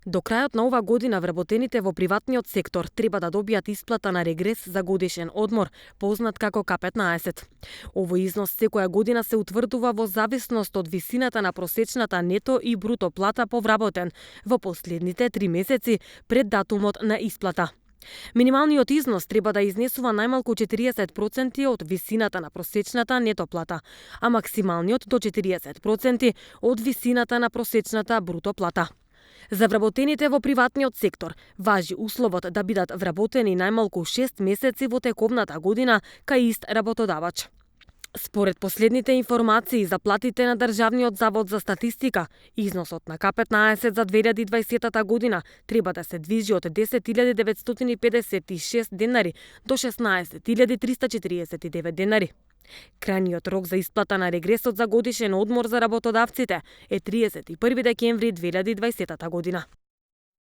До крајот на ова година вработените во приватниот сектор треба да добијат исплата на регрес за годишен одмор, познат како К15. Овој износ секоја година се утврдува во зависност од висината на просечната нето и бруто плата по вработен во последните 3 месеци пред датумот на исплата. Минималниот износ треба да изнесува најмалку 40% од висината на просечната нето плата, а максималниот до 40% од висината на просечната бруто плата. За вработените во приватниот сектор важи условот да бидат вработени најмалку 6 месеци во тековната година кај ист работодавач. Според последните информации за платите на Државниот завод за статистика, износот на К15 за 2020 година треба да се движи од 10.956 денари до 16.349 денари. Крајниот рок за исплата на регресот за годишен одмор за работодавците е 31 декември 2020 година.